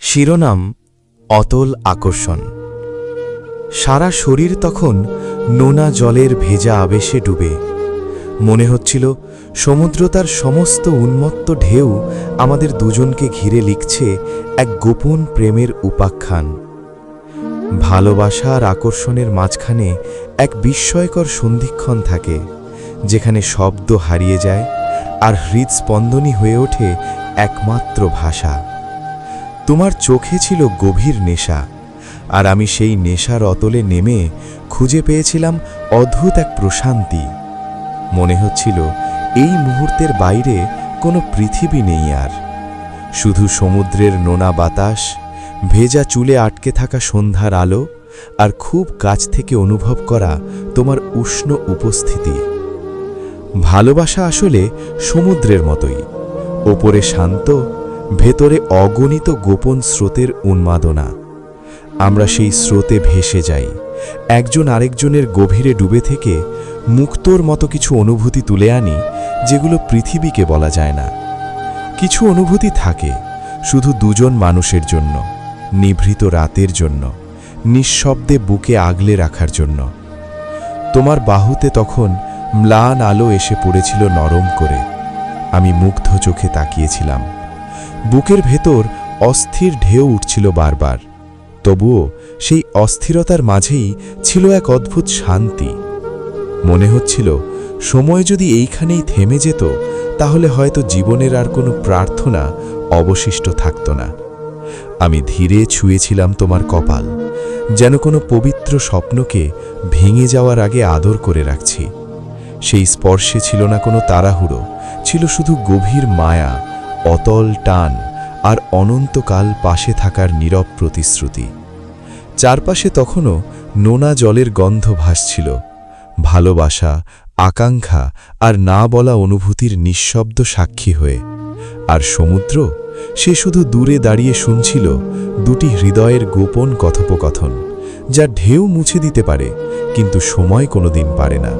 শিরোনাম অতল আকর্ষণ। সারা শরীর তখন নোনা জলের ভেজা আবেশে ডুবে। মনে হচ্ছিল সমুদ্র তার সমস্ত উন্মত্ত ঢেউ আমাদের দুজনকে ঘিরে লিখছে এক গোপন প্রেমের উপাখ্যান। ভালোবাসা আর আকর্ষণের মাঝখানে এক বিস্ময়কর সন্ধিক্ষণ থাকে, যেখানে শব্দ হারিয়ে যায় আর হৃদস্পন্দনই হয়ে ওঠে একমাত্র ভাষা। তোমার চোখে ছিল গভীর নেশা, আর আমি সেই নেশার অতলে নেমে খুঁজে পেয়েছিলাম অদ্ভুত এক প্রশান্তি। মনে হচ্ছিল এই মুহূর্তের বাইরে কোনো পৃথিবী নেই, আর শুধু সমুদ্রের নোনা বাতাস, ভেজা চুলে আটকে থাকা সন্ধ্যার আলো আর খুব কাছ থেকে অনুভব করা তোমার উষ্ণ উপস্থিতি। ভালোবাসা আসলে সমুদ্রের মতোই, ওপরে শান্ত, ভেতরে অগণিত গোপন স্রোতের উন্মাদনা। আমরা সেই স্রোতে ভেসে যাই, একজন আরেকজনের গভীরে ডুবে থেকে মুক্তোর মতো কিছু অনুভূতি তুলে আনি, যেগুলো পৃথিবীকে বলা যায় না। কিছু অনুভূতি থাকে শুধু দুজন মানুষের জন্য, নিভৃত রাতের জন্য, নিঃশব্দে বুকে আগলে রাখার জন্য। তোমার বাহুতে তখন ম্লান আলো এসে পড়েছিল নরম করে। আমি মুগ্ধ চোখে তাকিয়েছিলাম। বুকের ভেতর অস্থির ঢেউ উঠছিল বারবার, তবুও সেই অস্থিরতার মাঝেই ছিল এক অদ্ভুত শান্তি। মনে হচ্ছিল সময় যদি এইখানেই থেমে যেত, তাহলে হয়তো জীবনের আর কোনো প্রার্থনা অবশিষ্ট থাকত না। আমি ধীরে ছুঁয়েছিলাম তোমার কপাল, যেন কোনো পবিত্র স্বপ্নকে ভেঙে যাওয়ার আগে আদর করে রাখছি। সেই স্পর্শে ছিল না কোনো তাড়াহুড়ো, ছিল শুধু গভীর মায়া, অতল টান আর অনন্তকাল পাশে থাকার নীরব প্রতিশ্রুতি। চারপাশে তখনও নোনা জলের গন্ধ ভাসছিল, ভালোবাসা, আকাঙ্ক্ষা আর না বলা অনুভূতির নিঃশব্দ সাক্ষী হয়ে। আর সমুদ্র, সে শুধু দূরে দাঁড়িয়ে শুনছিল দুটি হৃদয়ের গোপন কথোপকথন, যা ঢেউ মুছে দিতে পারে, কিন্তু সময় কোনোদিন পারে না।